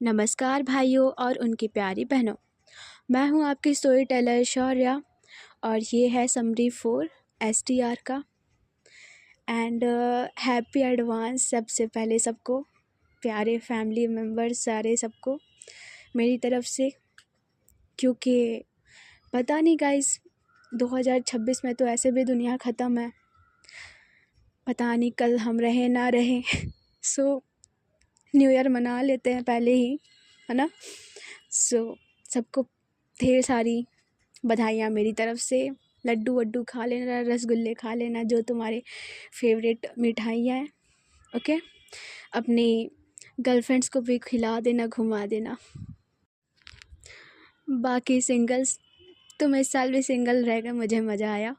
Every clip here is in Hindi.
नमस्कार भाइयों और उनकी प्यारी बहनों। मैं हूं आपकी स्टोरी टेलर शौर्या और ये है समरी 4 STR का। एंड हैप्पी एडवांस सबसे पहले सबको, प्यारे फैमिली मेम्बर्स सारे सबको मेरी तरफ से। क्योंकि पता नहीं गाइस, 2026 में तो ऐसे भी दुनिया ख़त्म है, पता नहीं कल हम रहे ना रहे। सो न्यू ईयर मना लेते हैं पहले ही, है ना। सबको ढेर सारी बधाइयाँ मेरी तरफ से। लड्डू वड्डू खा लेना, रसगुल्ले खा लेना, जो तुम्हारे फेवरेट मिठाइयाँ हैं। ओके, अपनी गर्लफ्रेंड्स को भी खिला देना, घुमा देना। बाकी सिंगल्स, तुम इस साल भी सिंगल रह गए, मुझे मज़ा आया।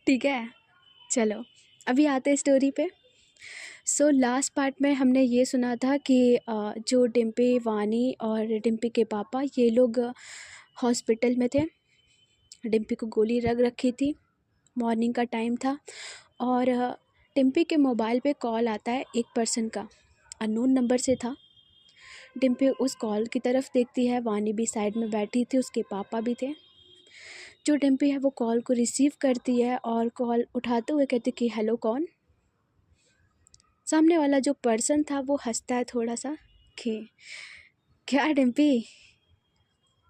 ठीक है, चलो अभी आते हैं स्टोरी पे। लास्ट पार्ट में हमने ये सुना था कि जो डिम्पी, वानी और डिम्पी के पापा, ये लोग हॉस्पिटल में थे। डिम्पी को गोली लग रखी थी, मॉर्निंग का टाइम था और डिम्पी के मोबाइल पे कॉल आता है एक पर्सन का, अननोन नंबर से था। डिम्पी उस कॉल की तरफ देखती है, वानी भी साइड में बैठी थी, उसके पापा भी थे। जो डिम्पी है वो कॉल को रिसीव करती है और कॉल उठाते हुए कहती कि हेलो, कौन। सामने वाला जो पर्सन था वो हंसता है थोड़ा सा कि क्या डिम्पी,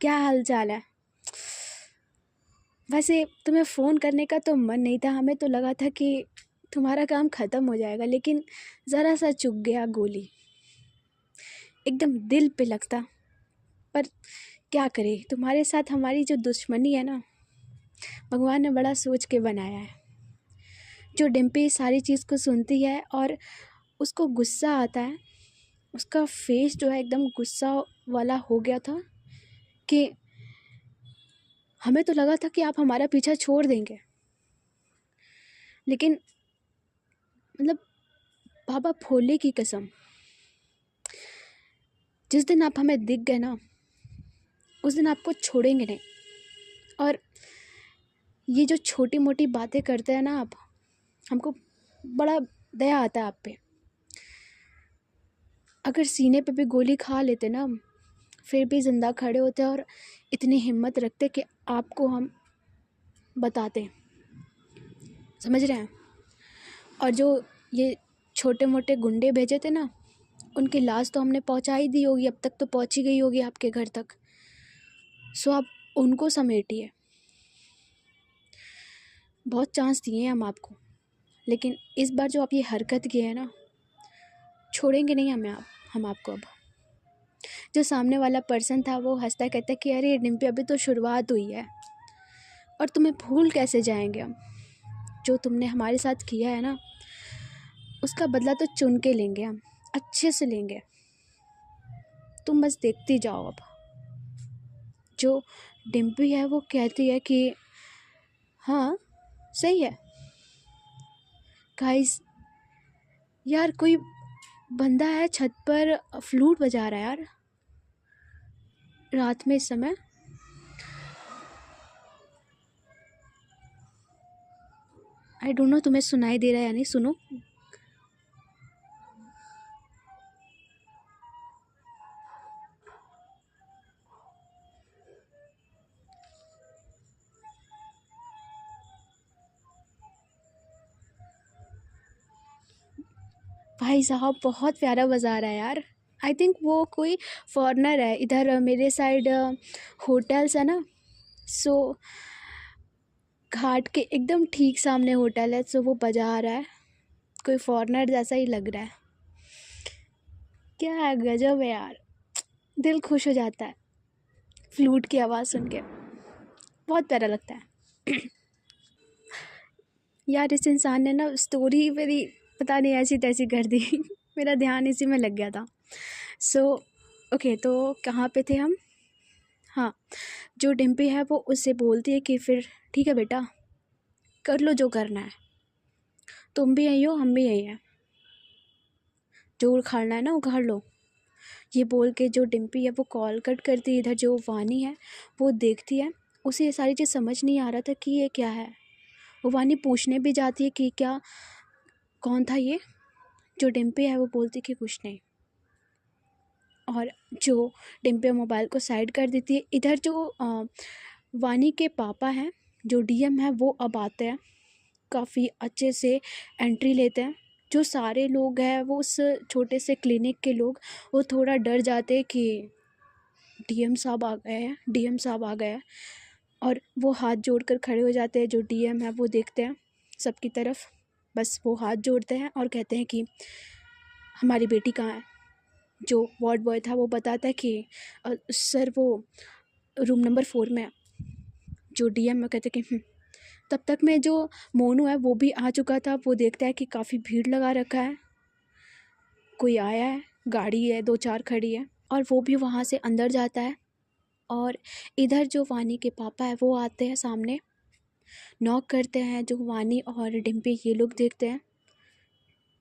क्या हाल चाल है। वैसे तुम्हें फ़ोन करने का तो मन नहीं था, हमें तो लगा था कि तुम्हारा काम ख़त्म हो जाएगा, लेकिन ज़रा सा चुक गया गोली, एकदम दिल पे लगता। पर क्या करें, तुम्हारे साथ हमारी जो दुश्मनी है ना, भगवान ने बड़ा सोच के बनाया है। जो डिम्पी सारी चीज़ को सुनती है और उसको गुस्सा आता है, उसका फेस जो है एकदम गुस्सा वाला हो गया था कि हमें तो लगा था कि आप हमारा पीछा छोड़ देंगे, लेकिन मतलब बाबा भोले की कसम, जिस दिन आप हमें दिख गए ना, उस दिन आपको छोड़ेंगे नहीं। और ये जो छोटी मोटी बातें करते हैं ना आप, हमको बड़ा दया आता है आप पे। अगर सीने पे भी गोली खा लेते ना, फिर भी ज़िंदा खड़े होते और इतनी हिम्मत रखते कि आपको हम बताते, समझ रहे हैं। और जो ये छोटे मोटे गुंडे भेजे थे ना, उनकी लाश तो हमने पहुंचा ही दी होगी, अब तक तो पहुंच ही गई होगी आपके घर तक। आप उनको समेटिए। बहुत चांस दिए हैं हम आपको, लेकिन इस बार जो आप ये हरकत किए हैं ना, छोड़ेंगे नहीं हम आपको। अब जो सामने वाला पर्सन था वो हंसता कहता कि अरे डिम्पी, अभी तो शुरुआत हुई है और तुम्हें भूल कैसे जाएंगे हम। जो तुमने हमारे साथ किया है ना, उसका बदला तो चुन के लेंगे हम, अच्छे से लेंगे। तुम बस देखती जाओ। अब जो डिम्पी है वो कहती है कि हाँ सही है। गाइस, यार कोई बंदा है छत पर, फ्लूट बजा रहा है यार, रात में इस समय। आई डोंट नो तुम्हें सुनाई दे रहा है या नहीं, सुनो। भाई साहब बहुत प्यारा बजा रहा है यार। आई थिंक वो कोई फॉरेनर है। इधर मेरे साइड होटल्स है ना, सो घाट के एकदम ठीक सामने होटल है, सो वो बजा रहा है। कोई फॉरेनर जैसा ही लग रहा है। क्या गजब है यार, दिल खुश हो जाता है फ्लूट की आवाज़ सुन के, बहुत प्यारा लगता है। यार इस इंसान ने ना स्टोरी मेरी पता नहीं ऐसी तैसी कर दी। मेरा ध्यान इसी में लग गया था। ओके, तो कहाँ पे थे हम। हाँ, जो डिम्पी है वो उससे बोलती है कि फिर ठीक है बेटा, कर लो जो करना है, तुम भी यहीं हो हम भी यहीं हैं, जो उखाड़ना है ना उखाड़ लो। ये बोल के जो डिम्पी है वो कॉल कट करती है। इधर जो वानी है वो देखती है, उसे ये सारी चीज़ समझ नहीं आ रहा था कि ये क्या है। वो वानी पूछने भी जाती है कि क्या, कौन था ये। जो डिम्पी है वो बोलती कि कुछ नहीं। और जो डिम्पी मोबाइल को साइड कर देती है। इधर जो वानी के पापा हैं, जो डीएम है, वो अब आते हैं, काफ़ी अच्छे से एंट्री लेते हैं। जो सारे लोग हैं वो उस छोटे से क्लिनिक के लोग, वो थोड़ा डर जाते हैं कि डीएम साहब आ गए हैं, डीएम साहब आ गए हैं। और वो हाथ जोड़कर खड़े हो जाते हैं। जो डीएम है वो देखते हैं सबकी तरफ, बस वो हाथ जोड़ते हैं और कहते हैं कि हमारी बेटी कहाँ है। जो वार्ड बॉय था वो बताता है कि सर वो रूम नंबर 4 में है। जो डीएम में कहते हैं कि तब तक में जो मोनू है वो भी आ चुका था। वो देखता है कि काफ़ी भीड़ लगा रखा है, कोई आया है, गाड़ी है 2-4 खड़ी है, और वो भी वहाँ से अंदर जाता है। और इधर जो वानी के पापा है वो आते हैं, सामने नॉक करते हैं। जो वानी और डिम्पी ये लोग देखते हैं।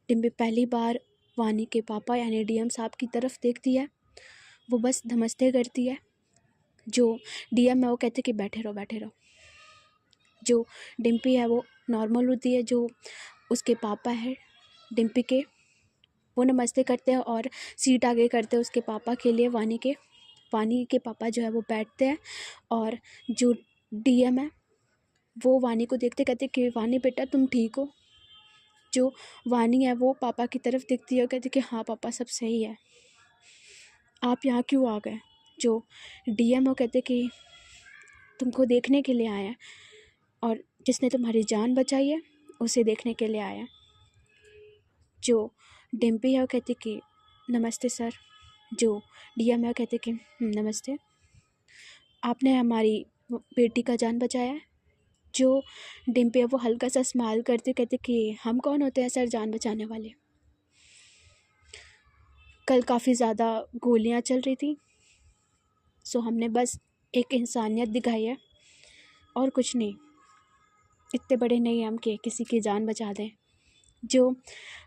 डिम्पी पहली बार वानी के पापा यानी डीएम साहब की तरफ देखती है। वो बस नमस्ते करती है। जो डीएम है वो कहते कि बैठे रहो बैठे रहो। जो डिम्पी है वो नॉर्मल होती है। जो उसके पापा है डिम्पी के, वो नमस्ते करते हैं और सीट आगे करते हैं उसके पापा के लिए। वानी के पापा जो है वो बैठते हैं। और जो डीएम है वो वानी को देखते कहते कि वानी बेटा तुम ठीक हो। जो वानी है वो पापा की तरफ देखती है और कहती कि हाँ पापा सब सही है, आप यहाँ क्यों आ गए। जो डीएम वो कहते कि तुमको देखने के लिए आए हैं, और जिसने तुम्हारी जान बचाई है उसे देखने के लिए आए हैं। जो डिम्पी है वो कहती कि नमस्ते सर। जो डीएम है वो कहते कि नमस्ते, आपने हमारी बेटी का जान बचाया है। जो डिम्पी है वो हल्का सा स्माइल करते कहते कि हम कौन होते हैं सर जान बचाने वाले। कल काफ़ी ज़्यादा गोलियां चल रही थी, सो हमने बस एक इंसानियत दिखाई है और कुछ नहीं। इतने बड़े नहीं हम कि किसी की जान बचा दें। जो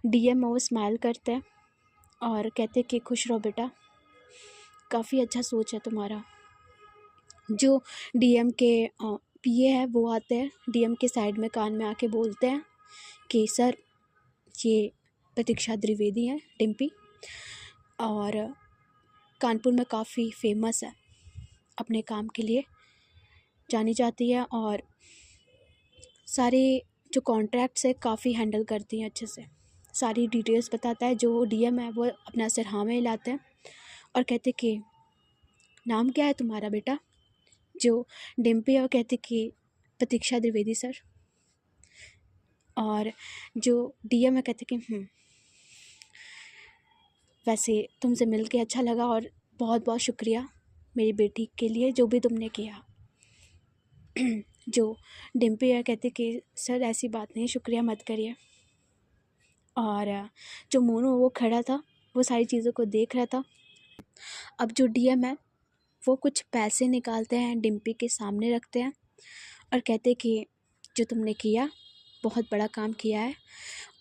डीएम है वो स्माइल करते हैं और कहते कि खुश रहो बेटा, काफ़ी अच्छा सोच है तुम्हारा। जो डीएम के पीए है वो आते हैं, डीएम के साइड में कान में आके बोलते हैं कि सर ये प्रतीक्षा द्विवेदी हैं डिम्पी, और कानपुर में काफ़ी फेमस है, अपने काम के लिए जानी जाती है, और सारे जो कॉन्ट्रैक्ट्स है काफ़ी हैंडल करती हैं अच्छे से। सारी डिटेल्स बताता है। जो डीएम है वो अपना सिर हाँ में हिलाते हैं और कहते कि नाम क्या है तुम्हारा बेटा। जो डिम्पी है वो कहते कि प्रतीक्षा द्विवेदी सर। और जो डीएम है कहते कि वैसे तुमसे मिल के अच्छा लगा और बहुत बहुत शुक्रिया मेरी बेटी के लिए जो भी तुमने किया। जो डिम्पी है कहते कि सर ऐसी बात नहीं, शुक्रिया मत करिए। और जो मोनू वो खड़ा था वो सारी चीज़ों को देख रहा था। अब जो डीएम है वो कुछ पैसे निकालते हैं, डिम्पी के सामने रखते हैं और कहते कि जो तुमने किया बहुत बड़ा काम किया है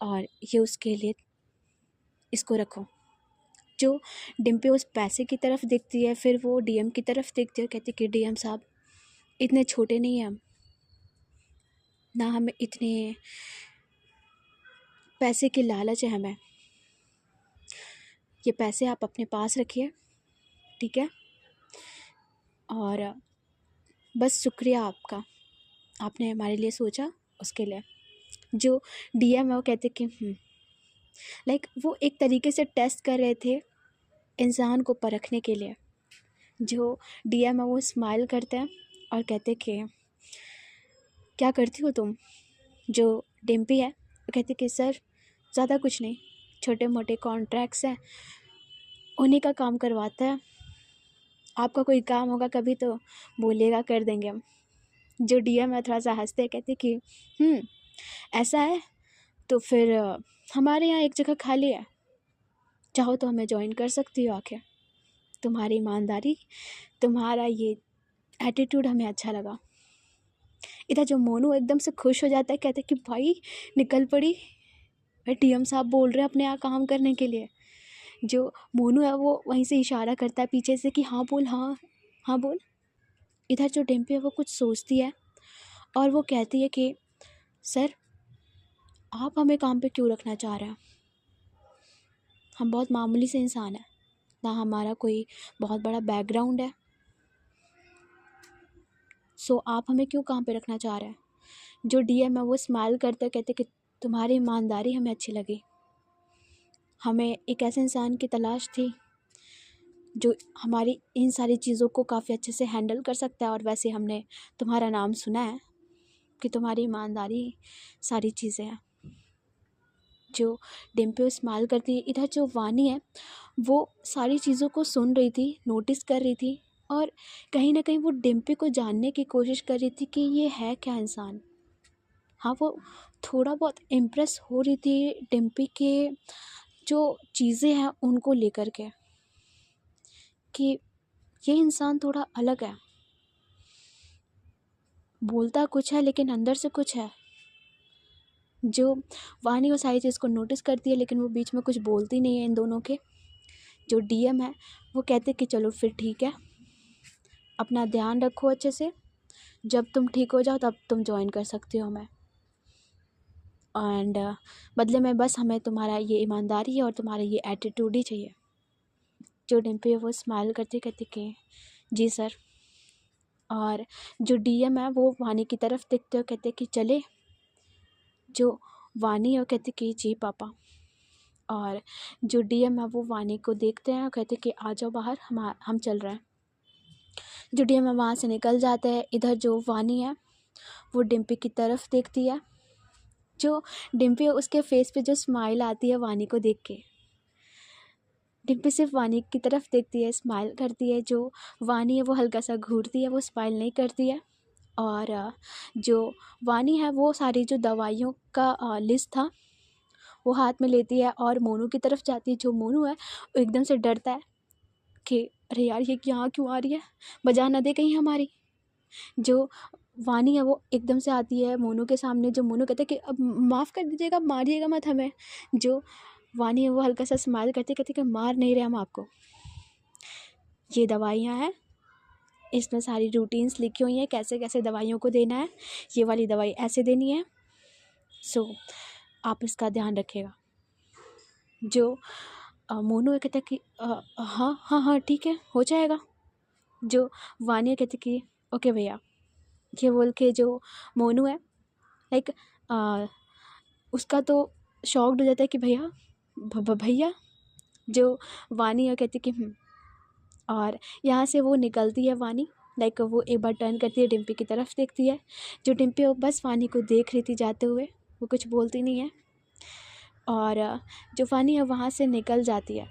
और ये उसके लिए, इसको रखो। जो डिम्पी उस पैसे की तरफ देखती है, फिर वो डीएम की तरफ देखती है, कहती कि डीएम साहब इतने छोटे नहीं हैं हम, ना हमें इतने पैसे की लालच है हमें, ये पैसे आप अपने पास रखिए, ठीक है। और बस शुक्रिया आपका, आपने हमारे लिए सोचा उसके लिए। जो डीएम है वो कहते कि लाइक वो एक तरीके से टेस्ट कर रहे थे इंसान को परखने के लिए। जो डीएम है वो स्माइल करते हैं और कहते कि क्या करती हो तुम। जो डिम्पी है वो कहते कि सर ज़्यादा कुछ नहीं, छोटे मोटे कॉन्ट्रैक्ट्स हैं उन्हीं का काम करवाता है, आपका कोई काम होगा कभी तो बोलिएगा, कर देंगे हम। जो डीएम है थोड़ा सा हंसते कहते कि ऐसा है तो फिर हमारे यहाँ एक जगह खाली है, चाहो तो हमें ज्वाइन कर सकती हो आके। तुम्हारी ईमानदारी, तुम्हारा ये एटीट्यूड हमें अच्छा लगा। इधर जो मोनू एकदम से खुश हो जाता है, कहते कि भाई निकल पड़ी, भाई डीएम साहब बोल रहे हैं अपने यहाँ काम करने के लिए। जो मोनू है वो वहीं से इशारा करता है पीछे से कि हाँ बोल, हाँ हाँ बोल। इधर जो डिम्पी है वो कुछ सोचती है और वो कहती है कि सर आप हमें काम पे क्यों रखना चाह रहे हैं, हम बहुत मामूली से इंसान हैं, ना हमारा कोई बहुत बड़ा बैकग्राउंड है। सो आप हमें क्यों काम पे रखना चाह रहे हैं? जो डीएम है वो स्माइल करते कहते कि तुम्हारी ईमानदारी हमें अच्छी लगी। हमें एक ऐसे इंसान की तलाश थी जो हमारी इन सारी चीज़ों को काफ़ी अच्छे से हैंडल कर सकता है, और वैसे हमने तुम्हारा नाम सुना है कि तुम्हारी ईमानदारी सारी चीज़ें हैं। जो डिम्पी स्माइल करती है, इधर जो वानी है वो सारी चीज़ों को सुन रही थी, नोटिस कर रही थी, और कहीं ना कहीं वो डिम्पी को जानने की कोशिश कर रही थी कि ये है क्या इंसान। हाँ, वो थोड़ा बहुत इम्प्रेस हो रही थी डिम्पी के जो चीज़ें हैं उनको लेकर के, कि ये इंसान थोड़ा अलग है, बोलता कुछ है लेकिन अंदर से कुछ है। जो वानी वो सारी चीज़ को नोटिस करती है लेकिन वो बीच में कुछ बोलती नहीं है इन दोनों के। जो डीएम है वो कहते कि चलो फिर ठीक है, अपना ध्यान रखो अच्छे से, जब तुम ठीक हो जाओ तब तुम ज्वाइन कर सकती हो हमें, एंड बदले में बस हमें तुम्हारा ये ईमानदारी और तुम्हारा ये एटीट्यूड ही चाहिए। जो डिम्पी है वो स्माइल करती कहती कि जी सर। और जो डीएम है वो वानी की तरफ देखते हो कहते कि चले। जो वानी है वो कहती कि जी पापा। और जो डीएम है वो वानी को देखते हैं और कहते कि आ जाओ बाहर, हम चल रहे हैं। जो डीएम है वहाँ से निकल जाते हैं। इधर जो वानी है वो डिम्पी की तरफ देखती है। जो डिम्पी है उसके फेस पे जो स्माइल आती है वानी को देख के, डिम्पी सिर्फ वानी की तरफ देखती है, स्माइल करती है। जो वानी है वो हल्का सा घूरती है, वो स्माइल नहीं करती है। और जो वानी है वो सारी जो दवाइयों का लिस्ट था वो हाथ में लेती है और मोनू की तरफ जाती है। जो मोनू है वो एकदम से डरता है कि अरे यार ये यहाँ क्यों आ रही है, बजा ना दे कहीं हमारी। जो वानी है वो एकदम से आती है मोनू के सामने। जो मोनू कहता है कि अब माफ़ कर दीजिएगा, मारिएगा मत हमें। जो वानी है वो हल्का सा स्माइल करते कहते कि मार नहीं रहे हम आपको, ये दवाइयाँ हैं, इसमें सारी रूटीन्स लिखी हुई हैं कैसे कैसे दवाइयों को देना है, ये वाली दवाई ऐसे देनी है, सो आप इसका ध्यान रखिएगा। जो मोनू कहता है कि हाँ हाँ हाँ ठीक है हो जाएगा। जो वानिया कहती कि ओके भैया। ये बोल के जो मोनू है लाइक उसका तो शॉक्ड हो जाता है कि भैया भैया। जो वानी है कहती कि और यहाँ से वो निकलती है वानी। लाइक वो एक बार टर्न करती है, डिम्पी की तरफ देखती है। जो डिम्पी वो बस वानी को देख रही थी जाते हुए, वो कुछ बोलती नहीं है। और जो वानी है वहाँ से निकल जाती है।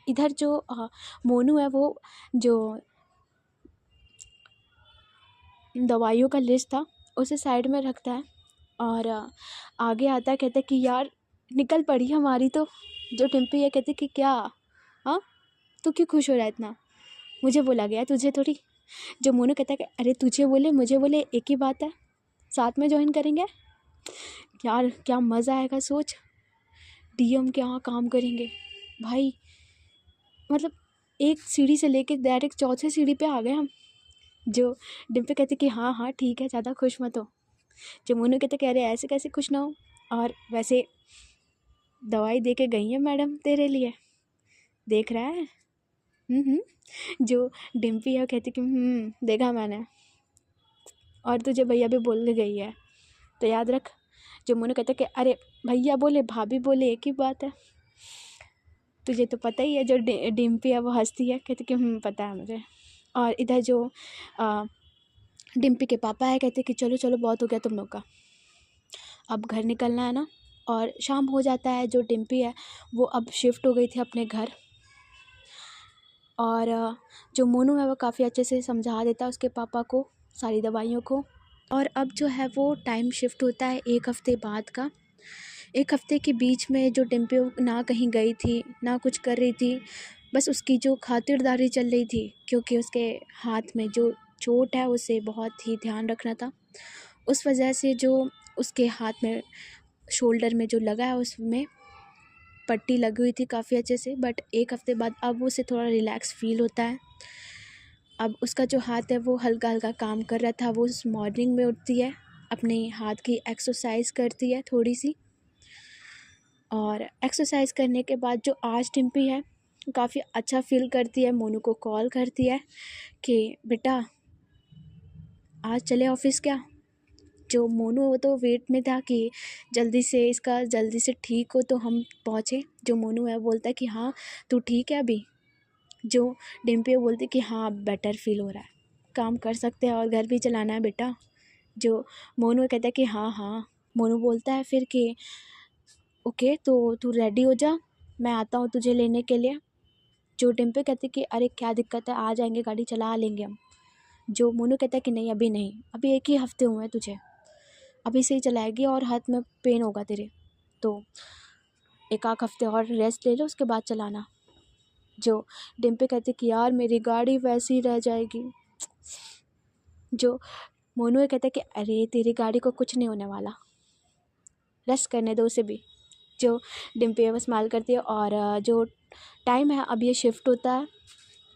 इधर जो मोनू है वो जो दवाइयों का लिस्ट था उसे साइड में रखता है और आगे आता है, कहता है कि यार निकल पड़ी हमारी तो। जो डिम्पी है कहती कि क्या, हाँ तू क्यों खुश हो रहा है इतना, मुझे बोला गया तुझे थोड़ी। जो मोनू कहता है कि अरे तुझे बोले मुझे बोले एक ही बात है, साथ में ज्वाइन करेंगे यार, क्या मज़ा आएगा। सोच डीएम के यहाँ काम करेंगे भाई, मतलब एक सीढ़ी से लेके डायरेक्ट चौथे सीढ़ी पे आ गए हम। जो डिम्पी कहती कि हाँ हाँ ठीक है, ज़्यादा खुश मत हो। जो मोनू कहते कह रहे ऐसे कैसे खुश ना हो, और वैसे दवाई दे के गई है मैडम तेरे लिए, देख रहा है। जो डिम्पी है कहती कि देखा मैंने, और तुझे भैया भी बोल के गई है तो याद रख। जो मोनू कहते कि अरे भैया बोले भाभी बोले एक ही बात है, तुझे तो पता ही है। जो डिम्पी है वो हंसती है, कहती कि पता है मुझे। और इधर जो डिम्पी के पापा है कहते कि चलो चलो बहुत हो गया तुम लोग का, अब घर निकलना है ना। और शाम हो जाता है। जो डिम्पी है वो अब शिफ्ट हो गई थी अपने घर। और जो मोनू है वो काफ़ी अच्छे से समझा देता है उसके पापा को सारी दवाइयों को। और अब जो है वो टाइम शिफ्ट होता है 1 हफ़्ते बाद का। 1 हफ़्ते के बीच में जो डिम्पी ना कहीं गई थी ना कुछ कर रही थी, बस उसकी जो खातिरदारी चल रही थी, क्योंकि उसके हाथ में जो चोट है उसे बहुत ही ध्यान रखना था। उस वजह से जो उसके हाथ में शोल्डर में जो लगा है उसमें पट्टी लगी हुई थी काफ़ी अच्छे से। बट 1 हफ़्ते बाद अब उसे थोड़ा रिलैक्स फील होता है। अब उसका जो हाथ है वो हल्का हल्का काम कर रहा था। वो उस मॉर्निंग में उठती है, अपने हाथ की एक्सरसाइज करती है थोड़ी सी, और एक्सरसाइज करने के बाद जो आज डिम्पी है काफ़ी अच्छा फील करती है, मोनू को कॉल करती है कि बेटा आज चले ऑफिस क्या। जो मोनू वो तो वेट में था कि जल्दी से इसका जल्दी से ठीक हो तो हम पहुँचे। जो मोनू है बोलता है कि हाँ तू ठीक है अभी। जो डिम्पी है बोलती कि हाँ बेटर फील हो रहा है, काम कर सकते हैं और घर भी चलाना है बेटा। जो मोनू कहता है कि हाँ हाँ। मोनू बोलता है फिर कि ओके तो तू रेडी हो जा, मैं आता हूँ तुझे लेने के लिए। जो डिम्पी कहती कि अरे क्या दिक्कत है, आ जाएंगे, गाड़ी चला लेंगे हम। जो मोनू कहता है कि नहीं अभी नहीं, अभी 1 ही हफ्ते हुए हैं तुझे, अभी से ही चलाएगी और हाथ में पेन होगा तेरे, तो 1 आध हफ्ते और रेस्ट ले लो उसके बाद चलाना। जो डिम्पी कहती कि यार मेरी गाड़ी वैसी ही रह जाएगी। जो मोनू कहता है कि अरे तेरी गाड़ी को कुछ नहीं होने वाला, रेस्ट करने दो उसे भी। जो डिम्पी है वो स्माइल करती है। और जो टाइम है अब ये शिफ्ट होता है,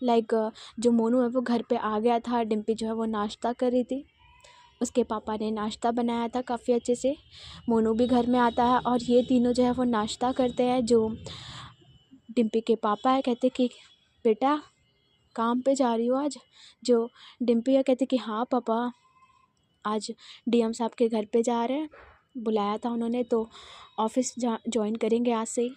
लाइक जो मोनू है वो घर पे आ गया था, डिम्पी जो है वो नाश्ता कर रही थी, उसके पापा ने नाश्ता बनाया था काफ़ी अच्छे से। मोनू भी घर में आता है और ये तीनों जो है वो नाश्ता करते हैं। जो डिम्पी के पापा है कहते कि बेटा काम पे जा रही हो आज। जो डिम्पी है कहती कि हाँ पापा आज डीएम साहब के घर पे जा रहे हैं, बुलाया था उन्होंने तो ऑफिस ज्वाइन करेंगे आज से ही।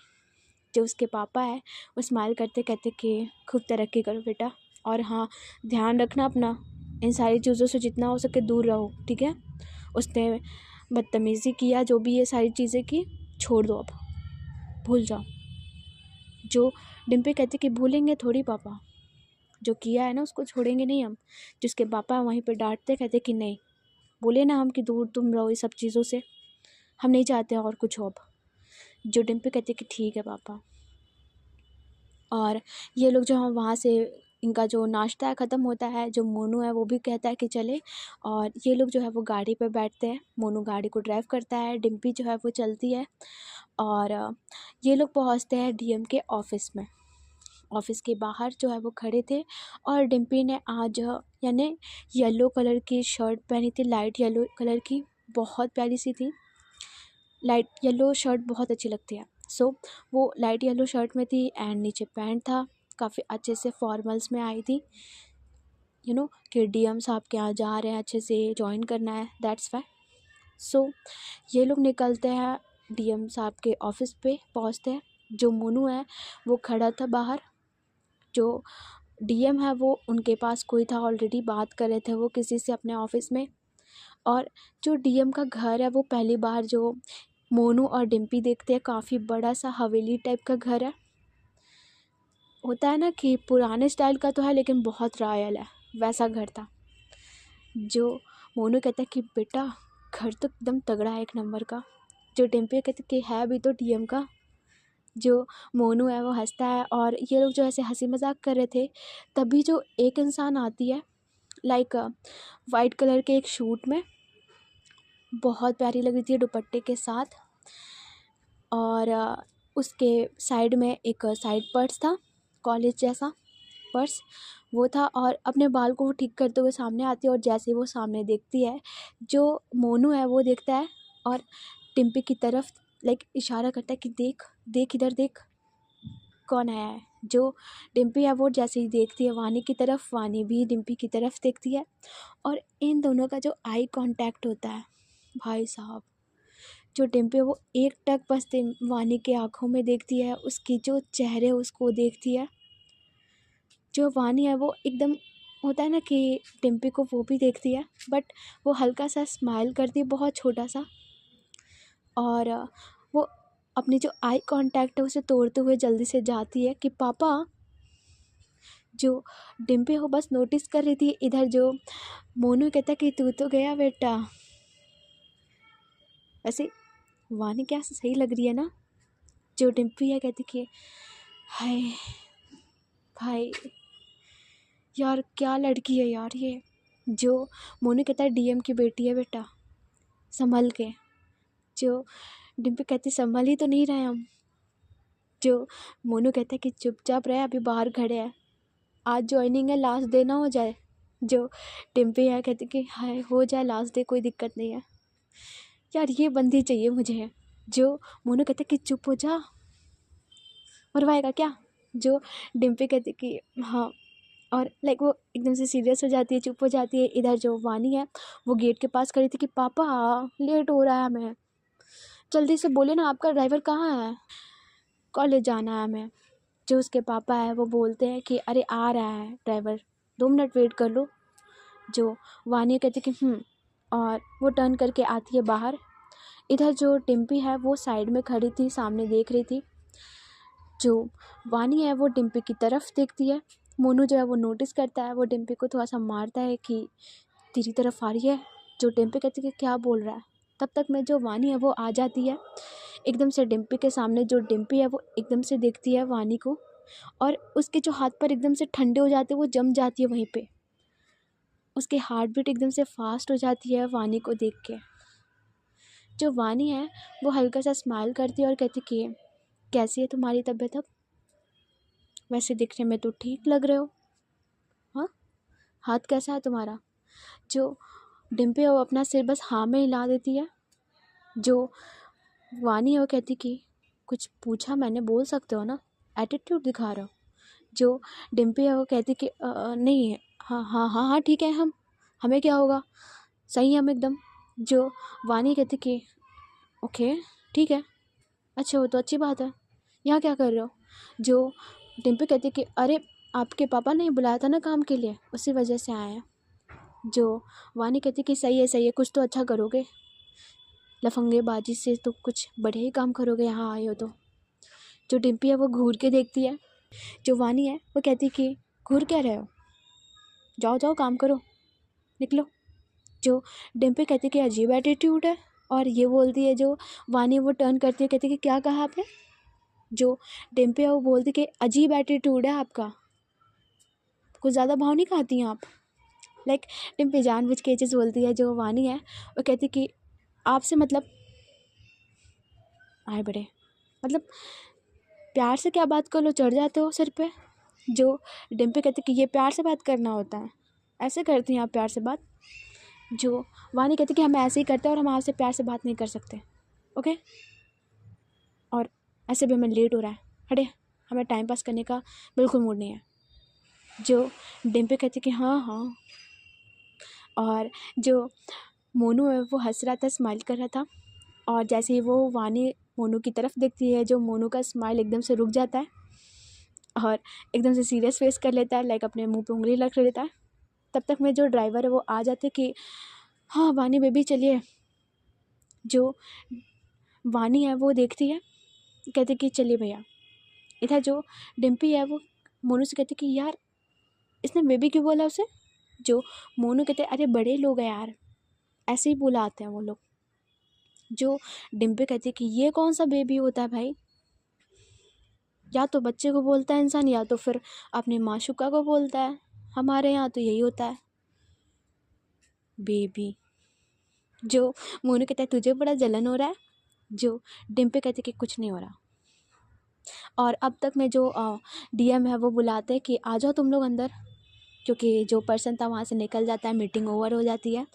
जो उसके पापा है वो स्माइल करते कहते कि खूब तरक्की करो बेटा, और हाँ ध्यान रखना अपना, इन सारी चीज़ों से जितना हो सके दूर रहो, ठीक है। उसने बदतमीज़ी किया, जो भी ये सारी चीज़ें की छोड़ दो, अब भूल जाओ। जो डिम्पी कहते कि भूलेंगे थोड़ी पापा, जो किया है ना उसको छोड़ेंगे नहीं हम। जिसके पापा वहीं पे डांटते कहते कि नहीं, बोले ना हम कि दूर तुम रहो ये सब चीज़ों से, हम नहीं चाहते और कुछ हो अब। जो डिम्पी कहते कि ठीक है पापा। और ये लोग जो हम वहाँ से, इनका जो नाश्ता है ख़त्म होता है। जो मोनू है वो भी कहता है कि चले, और ये लोग जो है वो गाड़ी पे बैठते हैं। मोनू गाड़ी को ड्राइव करता है, डिम्पी जो है वो चलती है। और ये लोग पहुँचते हैं डीएम के ऑफिस में। ऑफिस के बाहर जो है वो खड़े थे, और डिम्पी ने आज यानी येलो कलर की शर्ट पहनी थी, लाइट येलो कलर की, बहुत प्यारी सी थी। लाइट येलो शर्ट बहुत अच्छी लगती है। सो वो लाइट येलो शर्ट में थी एंड नीचे पैंट था, काफ़ी अच्छे से फॉर्मल्स में आई थी, कि डीएम साहब के यहाँ जा रहे हैं, अच्छे से ज्वाइन करना है, दैट्स वाई। सो ये लोग निकलते हैं, डीएम साहब के ऑफिस पे पहुँचते हैं। जो मोनू है वो खड़ा था बाहर। जो डीएम है वो उनके पास कोई था, ऑलरेडी बात कर रहे थे वो किसी से अपने ऑफिस में। और जो डीएम का घर है वो पहली बार जो मोनू और डिम्पी देखते हैं, काफ़ी बड़ा सा हवेली टाइप का घर है। होता है ना कि पुराने स्टाइल का तो है लेकिन बहुत रॉयल है, वैसा घर था। जो मोनू कहता है कि बेटा घर तो एकदम तगड़ा है, 1 नंबर का। जो डिम्पी कहते कि है भी तो डीएम का। जो मोनू है वो हंसता है, और ये लोग जो ऐसे हंसी मजाक कर रहे थे, तभी जो एक इंसान आती है, लाइक वाइट कलर के एक सूट में, बहुत प्यारी लग रही थी दुपट्टे के साथ। और उसके साइड में एक साइड पर्स था, कॉलेज जैसा पर्स वो था, और अपने बाल को वो ठीक करते हुए सामने आती है। और जैसे ही वो सामने देखती है, जो मोनू है वो देखता है और डिम्पी की तरफ लाइक इशारा करता है कि देख देख इधर देख कौन आया है। जो डिम्पी है वो जैसे ही देखती है वानी की तरफ, वानी भी डिम्पी की तरफ देखती है, और इन दोनों का जो आई कांटेक्ट होता है भाई साहब। जो डिम्पी है वो एक टक बस वानी के आँखों में देखती है, उसकी जो चेहरे उसको देखती है। जो वानी है वो एकदम, होता है ना कि डिम्पी को वो भी देखती है, बट वो हल्का सा स्माइल करती है, बहुत छोटा सा। और वो अपनी जो आई कांटेक्ट है उसे तोड़ते हुए जल्दी से जाती है कि पापा। जो डिम्पी हो बस नोटिस कर रही थी इधर। जो मोनू कहता है कि तू तो गया बेटा। वैसे वानी क्या सही लग रही है ना। जो डिम्पी है कहती कि हाय भाई यार क्या लड़की है यार ये। जो मोनू कहता है डीएम की बेटी है बेटा, संभल के। जो डिम्पी कहती संभल ही तो नहीं रहे हम। जो मोनू कहता है कि चुपचाप रहे, अभी बाहर खड़े हैं, आज ज्वाइनिंग है, लास्ट डे ना हो जाए। जो डिम्पी है कहती कि हाय हो जाए लास्ट डे, कोई दिक्कत नहीं है यार, ये बंदी चाहिए मुझे। जो मोनू कहता है कि चुप हो जा, मरवाएगा क्या। जो डिम्पी कहती कि हाँ, और लाइक वो एकदम से सीरियस हो जाती है, चुप हो जाती है। इधर जो वानी है वो गेट के पास खड़ी थी कि पापा लेट हो रहा है, हमें जल्दी से बोले ना, आपका ड्राइवर कहाँ है, कॉलेज जाना है हमें। जो उसके पापा है वो बोलते हैं कि अरे आ रहा है ड्राइवर, 2 मिनट वेट कर लो। जो वानी कहती कि और वो टर्न करके आती है बाहर। इधर जो डिम्पी है वो साइड में खड़ी थी, सामने देख रही थी। जो वानी है वो डिम्पी की तरफ देखती है। मोनू जो है वो नोटिस करता है, वो डिम्पी को थोड़ा सा मारता है कि तेरी तरफ आ रही है। जो डिम्पी कहती है कि क्या बोल रहा है। तब तक में जो वानी है वो आ जाती है एकदम से डिम्पी के सामने। जो डिम्पी है वो एकदम से देखती है वानी को, और उसके जो हाथ पर एकदम से ठंडे हो जाते हैं, वो जम जाती है वहीं पे। उसके हार्ट बीट एकदम से फास्ट हो जाती है वानी को देख के। जो वानी है वो हल्का सा स्माइल करती है और कहती कि कैसी है तुम्हारी तबीयत अब, वैसे दिखने में तो ठीक लग रहे हो। हाँ, हाथ कैसा है तुम्हारा। जो डिम्पी है वो अपना सिर बस हाँ में हिला देती है। जो वानी है वो कहती कि कुछ पूछा मैंने, बोल सकते हो ना, एटीट्यूड दिखा रहे हो। जो डिम्पी है वो कहती कि नहीं है, हाँ हाँ हाँ हाँ ठीक है, हमें क्या होगा, सही है हम एकदम। जो वानी कहती कि ओके ठीक है, अच्छा हो तो अच्छी बात है, यहाँ क्या कर रहे हो। जो डिम्पी कहती कि अरे आपके पापा ने बुलाया था ना काम के लिए, उसी वजह से आए हैं। जो वानी कहती कि सही है, कुछ तो अच्छा करोगे, लफंगेबाजी से तो कुछ बढ़िया ही काम करोगे यहाँ आए हो तो। जो डिम्पी है वो घूर के देखती है। जो वानी है वो कहती कि घूर क्या रहे हो, जाओ जाओ काम करो, निकलो। जो डिम्पी कहती कि अजीब एटीट्यूड है, और ये बोलती है जो वानी वो टर्न करती है, कहती कि क्या कहा आपने। जो डिम्पी है वो बोलती कि अजीब एटीट्यूड है आपका, कुछ ज़्यादा भाव नहीं खाती हैं आप। लाइक डिम्पी जानबूझ के ये चीज़ बोलती है। जो वानी है वो कहती कि आपसे मतलब आए बड़े, मतलब प्यार से क्या बात कर लो, चढ़ जाते हो सिर पे। जो डिम्पी कहती कि ये प्यार से बात करना होता है, ऐसे करती हैं आप प्यार से बात। जो वानी कहती कि हम ऐसे ही करते हैं और हम आपसे प्यार से बात नहीं कर सकते, ओके। और ऐसे भी हमें लेट हो रहा है, हटे, हमें टाइम पास करने का बिल्कुल मूड नहीं है। जो डिम्पी कहती कि हाँ हाँ। और जो मोनू है वो हंस रहा था, स्माइल कर रहा था, और जैसे ही वो वानी मोनू की तरफ देखती है, जो मोनू का स्माइल एकदम से रुक जाता है और एकदम से सीरियस फेस कर लेता है, लाइक अपने मुंह पे उंगली रख लेता है। तब तक में जो ड्राइवर है वो आ जाते कि हाँ वानी बेबी चलिए। जो वानी है वो देखती है, कहती कि चलिए भैया। इधर जो डिम्पी है वो मोनू से कहती कि यार इसने बेबी क्यों बोला उसे। जो मोनू कहते अरे बड़े लोग हैं यार, ऐसे ही बुलाते हैं वो लोग। जो डिम्पी कहती कि ये कौन सा बेबी होता है भाई, या तो बच्चे को बोलता है इंसान, या तो फिर अपने माशूका को बोलता है, हमारे यहाँ तो यही होता है बेबी। जो मोनू कहता है तुझे बड़ा जलन हो रहा है। जो डिम्पी कहती कि कुछ नहीं हो रहा। और अब तक में जो डीएम है वो बुलाते हैं कि आ जाओ तुम लोग अंदर, क्योंकि जो पर्सन था वहाँ से निकल जाता है, मीटिंग ओवर हो जाती है।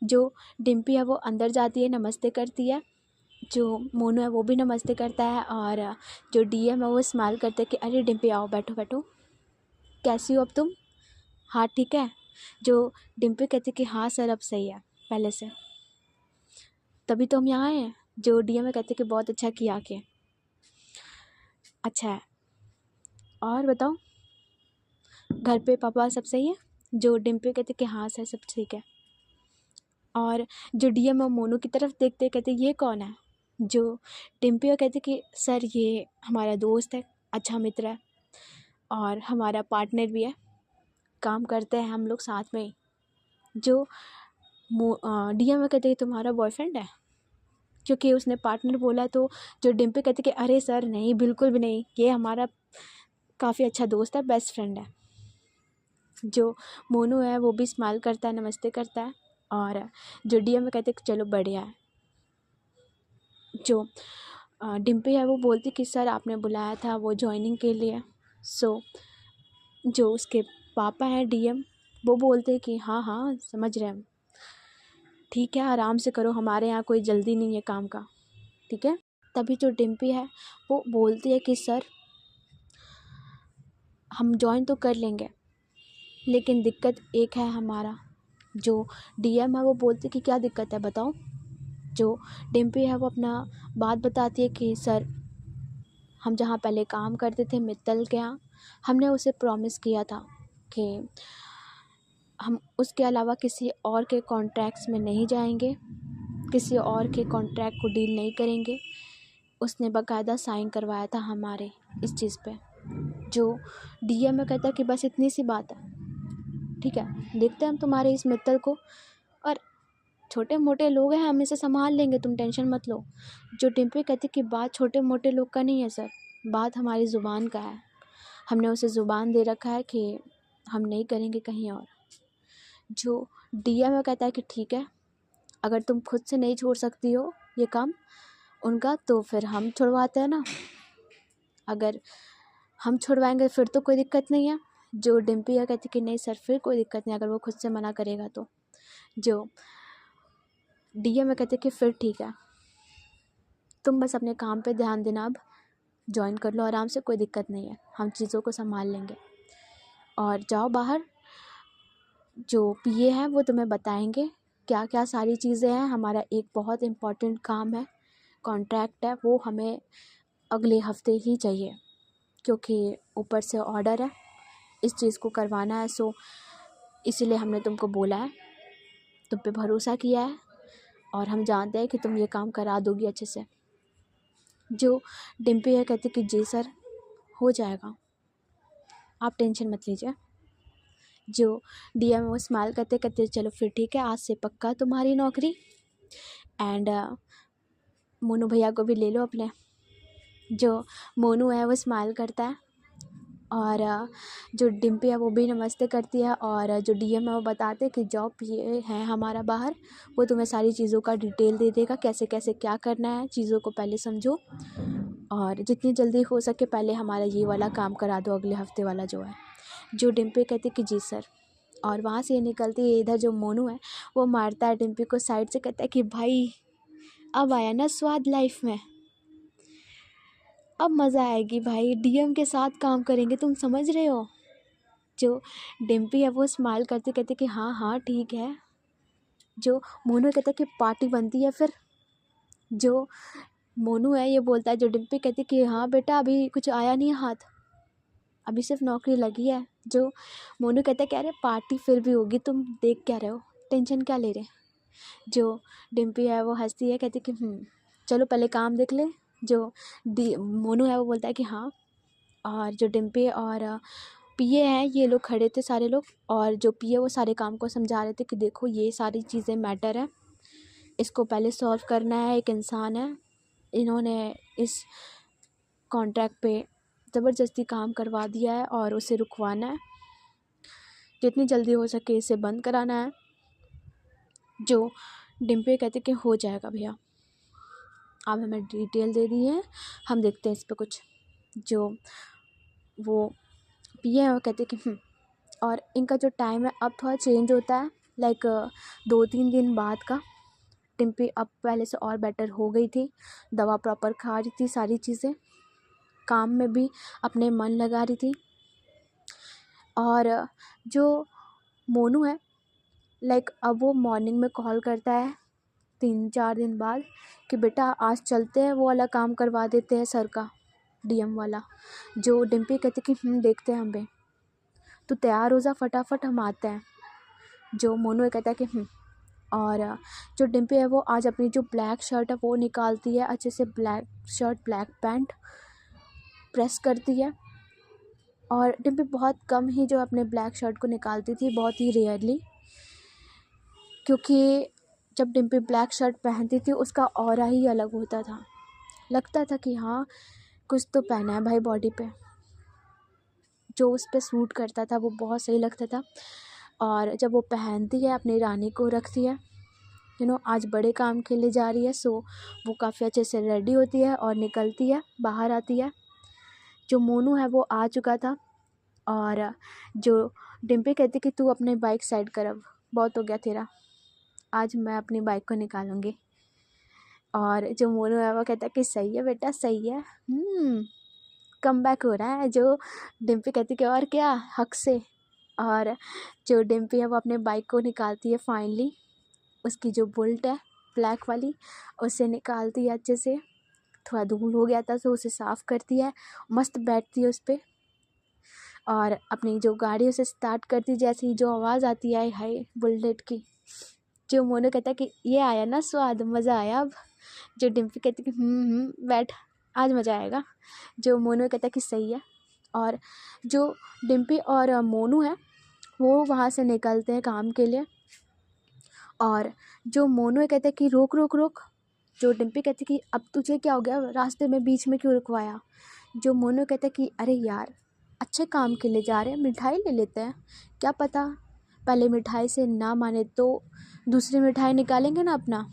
जो डिम्पी है वो अंदर जाती है, नमस्ते करती है। जो मोनू है वो भी नमस्ते करता है, और जो डीएम है वो स्माइल करते हैं कि अरे डिम्पी आओ बैठो बैठो, कैसी हो अब तुम, हाँ ठीक है। जो डिम्पी कहती कि हाँ सर अब सही है पहले से, तभी तो हम यहाँ आए हैं। जो डीएम है कहते कि बहुत अच्छा किया के, अच्छा है, और बताओ घर पे पापा सब सही है। जो डिम्पी कहते कि हाँ सर सब ठीक है। और जो डीएम है मोनू की तरफ देखते कहते ये कौन है। जो डिम्पी है कहते कि सर ये हमारा दोस्त है, अच्छा मित्र है, और हमारा पार्टनर भी है, काम करते हैं हम लोग साथ में ही। जो डीएम है कहते कि तुम्हारा बॉयफ्रेंड है, क्योंकि उसने पार्टनर बोला। तो जो डिम्पी कहते कि अरे सर नहीं, बिल्कुल भी नहीं, ये हमारा काफ़ी अच्छा दोस्त है, बेस्ट फ्रेंड है। जो मोनू है वो भी स्माइल करता है, नमस्ते करता है, और जो डीएम है कहते चलो बढ़िया है। जो डिम्पी है वो बोलती कि सर आपने बुलाया था वो ज्वाइनिंग के लिए। सो जो उसके पापा हैं डीएम, वो बोलते कि हाँ हाँ समझ रहे हैं हम, ठीक है आराम से करो, हमारे यहाँ कोई जल्दी नहीं है काम का, ठीक है। तभी जो डिम्पी है वो बोलती है कि सर हम जॉइन तो कर लेंगे, लेकिन दिक्कत एक है हमारा, जो डीएम है वो बोलते कि क्या दिक्कत है बताओ। जो डिम्पी है वो अपना बात बताती है कि सर हम जहाँ पहले काम करते थे मित्तल के यहाँ, हमने उसे प्रॉमिस किया था कि हम उसके अलावा किसी और के कॉन्ट्रैक्ट्स में नहीं जाएंगे, किसी और के कॉन्ट्रैक्ट को डील नहीं करेंगे। उसने बाकायदा साइन करवाया था हमारे इस चीज़ पे। जो डीएम में कहता है कि बस इतनी सी बात है, ठीक है देखते हैं हम तुम्हारे इस मित्तल को, और छोटे मोटे लोग हैं हम इसे संभाल लेंगे, तुम टेंशन मत लो। जो डिम्पी कहती कि बात छोटे मोटे लोग का नहीं है सर, बात हमारी ज़ुबान का है। हमने उसे ज़ुबान दे रखा है कि हम नहीं करेंगे कहीं और। जो डीएम में कहता है कि ठीक है, अगर तुम खुद से नहीं छोड़ सकती हो ये काम उनका, तो फिर हम छुड़वाते हैं ना, अगर हम छुड़वाएंगे फिर तो कोई दिक्कत नहीं है। जो डिम्पी है कहती कि नहीं सर फिर कोई दिक्कत नहीं, अगर वो खुद से मना करेगा तो। जो डीएम में कहते कि फिर ठीक है, तुम बस अपने काम पे ध्यान देना, अब ज्वाइन कर लो आराम से, कोई दिक्कत नहीं है, हम चीज़ों को संभाल लेंगे और जाओ बाहर। जो पीए हैं वो तुम्हें बताएंगे क्या क्या सारी चीज़ें हैं। हमारा एक बहुत इम्पॉर्टेंट काम है, कॉन्ट्रैक्ट है, वो हमें अगले हफ्ते ही चाहिए, क्योंकि ऊपर से ऑर्डर है इस चीज़ को करवाना है। सो इसीलिए हमने तुमको बोला है, तुम पे भरोसा किया है और हम जानते हैं कि तुम ये काम करा दोगी अच्छे से। जो डिम्पी है कहती कि जी सर हो जाएगा, आप टेंशन मत लीजिए। जो डीएम वो स्माइल करते करते चलो फिर ठीक है, आज से पक्का तुम्हारी नौकरी, एंड मोनू भैया को भी ले लो अपने। जो मोनू है वो स्माइल करता है और जो डिम्पी है वो भी नमस्ते करती है, और जो डीएम है वो बताते कि जॉब ये है हमारा बाहर, वो तुम्हें सारी चीज़ों का डिटेल दे देगा, कैसे कैसे क्या करना है, चीज़ों को पहले समझो और जितनी जल्दी हो सके पहले हमारा ये वाला काम करा दो, अगले हफ्ते वाला जो है। जो डिम्पी कहती कि जी सर, और वहाँ से निकलती है। इधर जो मोनू है वो मारता है डिम्पी को साइड से, कहता है कि भाई अब आया ना स्वाद लाइफ में, अब मज़ा आएगी भाई, डीएम के साथ काम करेंगे, तुम समझ रहे हो। जो डिम्पी है वो स्माइल करते कहते कि हाँ हाँ ठीक है। जो मोनू कहता है कि पार्टी बनती है फिर। जो मोनू है ये बोलता है, जो डिम्पी कहती कि हाँ बेटा अभी कुछ आया नहीं है हाथ, अभी सिर्फ नौकरी लगी है। जो मोनू कहता है कि अरे पार्टी फिर भी होगी, तुम देख क्या रहे हो, टेंशन क्या ले रहे। जो डिम्पी है वो हंसती है, कहती कि चलो पहले काम देख ले। जो मोनू है वो बोलता है कि हाँ, और जो डिम्पी और पीए हैं ये लोग खड़े थे सारे लोग, और जो पीए वो सारे काम को समझा रहे थे कि देखो ये सारी चीज़ें मैटर है, इसको पहले सॉल्व करना है। एक इंसान है, इन्होंने इस कॉन्ट्रैक्ट पे ज़बरदस्ती काम करवा दिया है और उसे रुकवाना है, जितनी जल्दी हो सके इसे बंद कराना है। जो डिम्पी कहते कि हो जाएगा भैया, आप हमें डिटेल दे दी है, हम देखते हैं इस पर कुछ। जो वो पीए हैं वो कहते कि और इनका जो टाइम है अब थोड़ा चेंज होता है, लाइक 2-3 दिन बाद का। डिम्पी अब पहले से और बेटर हो गई थी, दवा प्रॉपर खा रही थी, सारी चीज़ें, काम में भी अपने मन लगा रही थी। और जो मोनू है लाइक अब वो मॉर्निंग में कॉल करता है 3-4 दिन बाद कि बेटा आज चलते हैं, वो वाला काम करवा देते हैं सर का, डीएम वाला। जो डिम्पी कहती कि देखते हैं हम भी, तो तैयार हो जा फटाफट हम आते हैं। जो मोनू कहता है कि और जो डिम्पी है वो आज अपनी जो ब्लैक शर्ट है वो निकालती है अच्छे से, black shirt black pant press करती है। और डिम्पी बहुत कम ही जो अपने ब्लैक शर्ट को निकालती थी, बहुत ही रेयरली, क्योंकि जब डिम्पी ब्लैक शर्ट पहनती थी उसका ऑरा ही अलग होता था, लगता था कि हाँ कुछ तो पहना है भाई बॉडी पे, जो उस पर सूट करता था वो बहुत सही लगता था। और जब वो पहनती है अपनी रानी को रखती है, आज बड़े काम के लिए जा रही है, सो वो काफ़ी अच्छे से रेडी होती है और निकलती है, बाहर आती है। जो मोनू है वो आ चुका था, और जो डिम्पी कहती कि तू अपनी बाइक साइड कर, अब बहुत हो गया तेरा, आज मैं अपनी बाइक को निकालूंगी। और जो मोनू है वो कहता है कि सही है बेटा सही है। कमबैक हो रहा है। जो डिम्पी कहती कि और क्या हक से, और जो डिम्पी है वो अपने बाइक को निकालती है फाइनली, उसकी जो बुलेट है ब्लैक वाली उसे निकालती है अच्छे से, थोड़ा धूल हो गया था तो उसे साफ़ करती है, मस्त बैठती है उस पर और अपनी जो गाड़ी उसे स्टार्ट करती, जैसे ही जो आवाज़ आती है हाय बुलेट की, जो मोनू कहता है कि ये आया ना स्वाद, मज़ा आया अब। जो डिम्पी कहती कि बैठ आज मज़ा आएगा। जो मोनू कहता है कि सही है। और जो डिम्पी और मोनू है वो वहाँ से निकलते हैं काम के लिए, और जो मोनू कहता है कि रोक रोक रोक। जो डिम्पी कहती कि अब तुझे क्या हो गया, रास्ते में बीच में क्यों रुकवाया। जो मोनू कहता है कि अरे यार अच्छे काम के लिए जा रहे हैं, मिठाई ले लेते हैं, क्या पता पहले मिठाई से ना माने तो दूसरी मिठाई निकालेंगे ना अपना।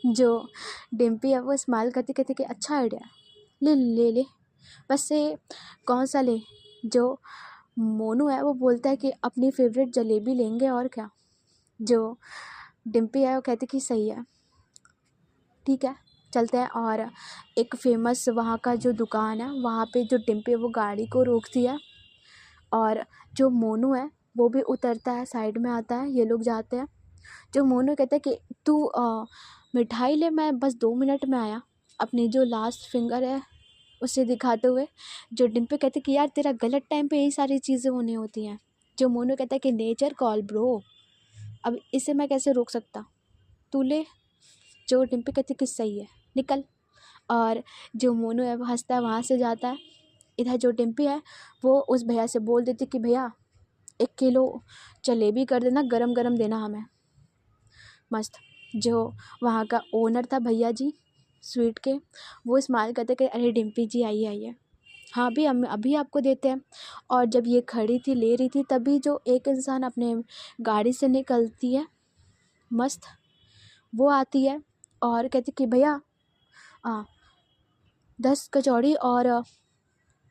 जो डिम्पी है वो स्माइल करती कहती कि अच्छा आइडिया, ले ले ले, बस से कौन सा ले। जो मोनू है वो बोलता है कि अपनी फेवरेट जलेबी लेंगे और क्या। जो डिम्पी है वो कहती कि सही है, ठीक है चलते हैं। और एक फेमस वहाँ का जो दुकान है वहाँ पे जो डिम्पी है वो गाड़ी को रोकती है, और जो मोनू है वो भी उतरता है, साइड में आता है, ये लोग जाते हैं। जो मोनू कहता है कि तू मिठाई ले, मैं बस 2 मिनट में आया, अपनी जो लास्ट फिंगर है उसे दिखाते हुए। जो डिम्पी कहते कि यार तेरा गलत टाइम पे यही सारी चीज़ें होनी होती हैं। जो मोनू कहता है कि नेचर कॉल ब्रो, अब इसे मैं कैसे रोक सकता, तू ले। जो डिम्पी कहती कि सही है निकल, और जो मोनू है वो हंसता है, वहाँ से जाता है। इधर जो डिम्पी है वो उस भैया से बोल देती कि भैया 1 किलो जलेबी कर देना, गरम गरम देना हमें, मस्त। जो वहाँ का ओनर था भैया जी स्वीट के, वो स्माइल करते कि अरे डिम्पी जी आइए आइए, हाँ अभी हम अभी आपको देते हैं। और जब ये खड़ी थी ले रही थी तभी जो एक इंसान अपने गाड़ी से निकलती है मस्त, वो आती है और कहती कि भैया 10 कचौड़ी और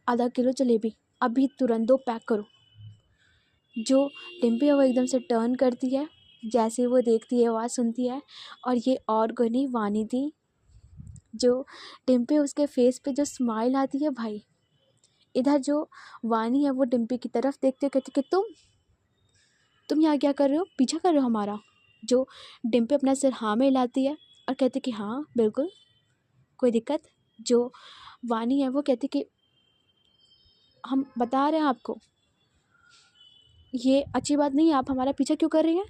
आधा किलो जलेबी अभी तुरंत दो, पैक करो। जो डिम्पी है वो एकदम से टर्न करती है, जैसे ही वो देखती है आवाज़ सुनती है, और ये और कोई नहीं वानी थी। जो डिम्पी उसके फेस पे जो स्माइल आती है भाई, इधर जो वानी है वो डिम्पी की तरफ देखते कहती कि तुम यहाँ क्या कर रहे हो, पीछा कर रहे हो हमारा। जो डिम्पी अपना सिर हाँ में हिलाती है और कहती कि हाँ बिल्कुल कोई दिक्कत। जो वानी है वो कहती कि हम बता रहे हैं आपको, ये अच्छी बात नहीं है, आप हमारा पीछा क्यों कर रही हैं।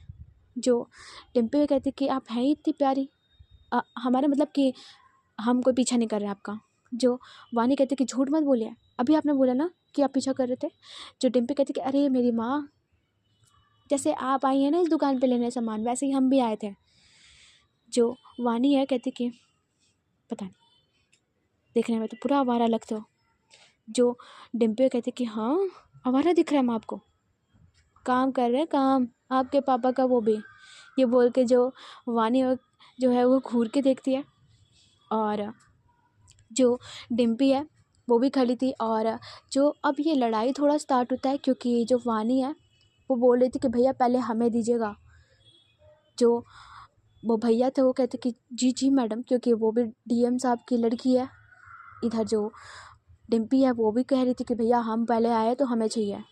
जो डिम्पी कहती कि आप हैं ही इतनी प्यारी, हमारा मतलब कि हम कोई पीछा नहीं कर रहे आपका। जो वानी कहती कि झूठ मत बोलिए, अभी आपने बोला ना कि आप पीछा कर रहे थे। जो डिम्पी कहती कि अरे मेरी माँ, जैसे आप आई हैं ना इस दुकान पे लेने सामान, वैसे ही हम भी आए थे। जो वानी है कहती कि पता नहीं, देखने में तो पूरा आवारा लगता हो। जो डिम्पी कहती कि हाँ आवारा दिख रहा है हम आपको, काम कर रहे हैं काम आपके पापा का वो भी। ये बोल के जो वानी जो है वो घूर के देखती है, और जो डिम्पी है वो भी खड़ी थी। और जो अब ये लड़ाई थोड़ा स्टार्ट होता है, क्योंकि जो वानी है वो बोल रही थी कि भैया पहले हमें दीजिएगा। जो वो भैया थे वो कहते कि जी जी मैडम, क्योंकि वो भी डीएम साहब की लड़की है। इधर जो डिम्पी है वो भी कह रही थी कि भैया हम पहले आए तो हमें चाहिए।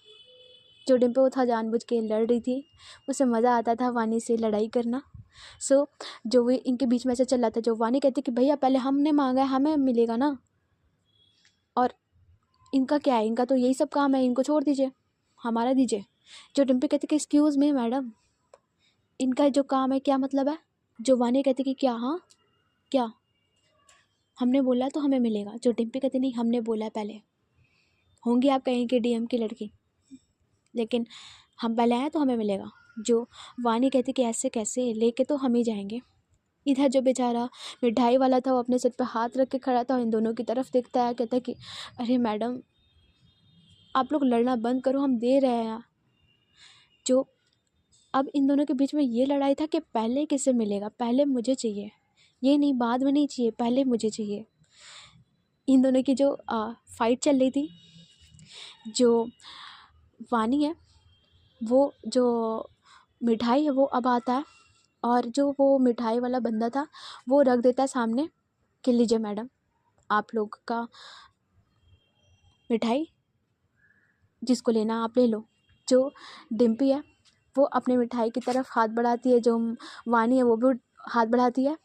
जो डिम्पी वो था जानबूझ के लड़ रही थी, उसे मज़ा आता था वानी से लड़ाई करना। जो वे इनके बीच में से चल रहा था, जो वानी कहती कि भैया पहले हमने मांगा है हमें मिलेगा ना, और इनका क्या है, इनका तो यही सब काम है, इनको छोड़ दीजिए हमारा दीजिए। जो डिम्पी कहती कि एक्सक्यूज़ मी मैडम, इनका जो काम है क्या मतलब है। जो वानी कहती कि क्या, हाँ क्या, हमने बोला तो हमें मिलेगा। जो डिम्पी कहती नहीं हमने बोला है पहले, होंगी आप कहीं के डीएम की लड़की, लेकिन हम पहले आए तो हमें मिलेगा। जो वानी कहती कि ऐसे कैसे, लेके तो हम ही जाएंगे। इधर जो बेचारा मिठाई वाला था वो अपने सिर पे हाथ रख के खड़ा था और इन दोनों की तरफ देखता है, कहता है कि अरे मैडम आप लोग लड़ना बंद करो, हम दे रहे हैं। जो अब इन दोनों के बीच में ये लड़ाई था कि पहले किसे मिलेगा, पहले मुझे चाहिए, ये नहीं बाद में नहीं चाहिए, पहले मुझे चाहिए। इन दोनों की जो फाइट चल रही थी, जो वानी है वो जो मिठाई है वो अब आता है, और जो वो मिठाई वाला बंदा था वो रख देता है सामने कि लीजिए मैडम आप लोग का मिठाई जिसको लेना आप ले लो। जो डिम्पी है वो अपने मिठाई की तरफ हाथ बढ़ाती है, जो वानी है वो भी हाथ बढ़ाती है,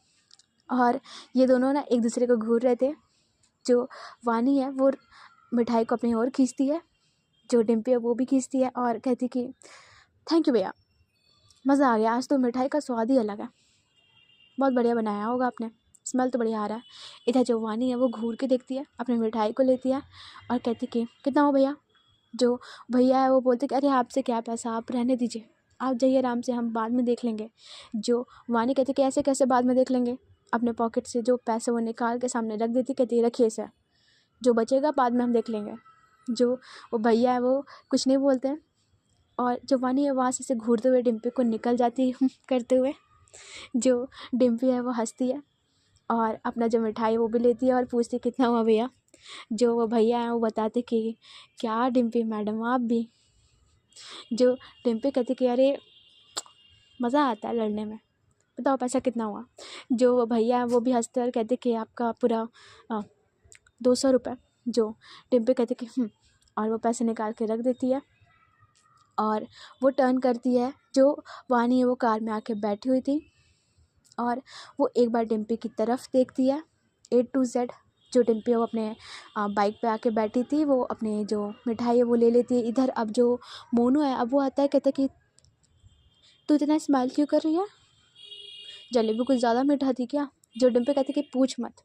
और ये दोनों ना एक दूसरे को घूर रहे थे। जो वानी है वो मिठाई को अपनी ओर खींचती है, जो डिम्पी है वो भी खींचती है और कहती कि थैंक यू भैया, मज़ा आ गया, आज तो मिठाई का स्वाद ही अलग है, बहुत बढ़िया बनाया होगा आपने, स्मेल तो बढ़िया आ रहा है। इधर जो वानी है वो घूर के देखती है, अपनी मिठाई को लेती है और कहती कि कितना हो भैया। जो भैया है वो बोलते कि अरे आपसे क्या पैसा, आप रहने दीजिए, आप जाइए आराम से, हम बाद में देख लेंगे। जो वानी कहती कि ऐसे कैसे बाद में देख लेंगे, अपने पॉकेट से जो पैसे वो निकाल के सामने रख देती, कहती रखिए इसे, जो बचेगा बाद में हम देख लेंगे। जो वो भैया है वो कुछ नहीं बोलते हैं, और जो वानी है वहाँ से घूरते हुए डिम्पी को निकल जाती है करते हुए। जो डिम्पी है वो हंसती है और अपना जो मिठाई वो भी लेती है और पूछती कितना हुआ भैया। जो वो भैया हैं वो बताते कि क्या डिम्पी मैडम आप भी। जो डिम्पी कहती कि अरे मज़ा आता है लड़ने में, बताओ पैसा कितना हुआ। जो वो भैया हैं वो भी हंसते और कहते कि आपका पूरा 200 रुपये। जो डिम्पी कहती कि और वो पैसे निकाल के रख देती है और वो टर्न करती है। जो वानी है वो कार में आके बैठी हुई थी और वो एक बार डिम्पी की तरफ देखती है A to Z। जो डिम्पी है वो अपने बाइक पे आके बैठी थी, वो अपने जो मिठाई है वो ले लेती है। इधर अब जो मोनू है अब वो आता है, कहता है कि तू इतना स्माइल क्यों कर रही है, जलेबी कुछ ज़्यादा मीठा थी क्या। जो डिम्पी कहती कि पूछ मत,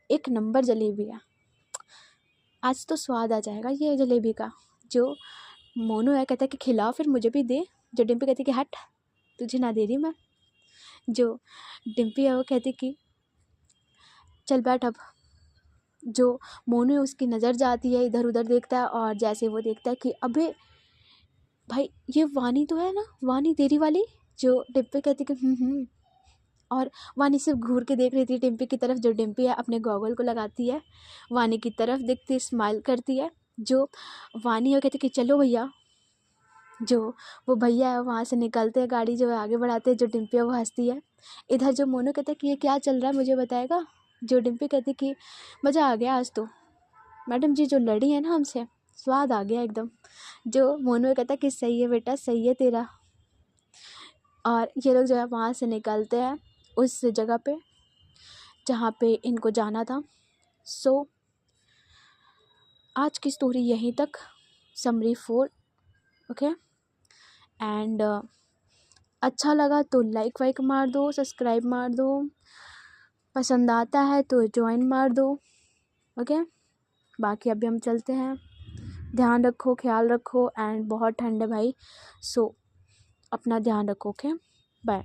एक नंबर जलेबी है, आज तो स्वाद आ जाएगा ये जलेबी का। जो मोनू है कहता है कि खिलाओ फिर मुझे भी दे। जो डिम्पी कहती कि हट, तुझे ना दे रही मैं। जो डिम्पी है वो कहती कि चल बैठ अब। जो मोनू है उसकी नज़र जाती है, इधर उधर देखता है और जैसे वो देखता है कि अबे भाई ये वानी तो है ना, वानी तेरी वाली। जो डिम्पी कहती कि और वानी सिर्फ घूर के देख रही थी डिम्पी की तरफ। जो डिम्पी है अपने गॉगल को लगाती है, वानी की तरफ देखती, स्माइल करती है। जो वानी है कहती कि चलो भैया। जो वो भैया है वहाँ से निकलते हैं, गाड़ी जो है आगे बढ़ाते हैं। जो डिम्पी है वो हंसती है। इधर जो मोनू कहता है कि ये क्या चल रहा है मुझे बताएगा। जो डिम्पी कहती कि मज़ा आ गया आज तो, मैडम जी जो लड़ी है ना हमसे, स्वाद आ गया एकदम। जो मोनू कहता कि सही है बेटा, सही है तेरा। और ये लोग जो है वहाँ से निकलते हैं उस जगह पे जहाँ पे इनको जाना था। सो आज की स्टोरी यहीं तक, समरी 4। ओके, एंड अच्छा लगा तो लाइक वाइक मार दो, सब्सक्राइब मार दो, पसंद आता है तो ज्वाइन मार दो। ओके, बाकी अभी हम चलते हैं, ध्यान रखो, ख्याल रखो, एंड बहुत ठंड है भाई, सो अपना ध्यान रखो। Okay, bye.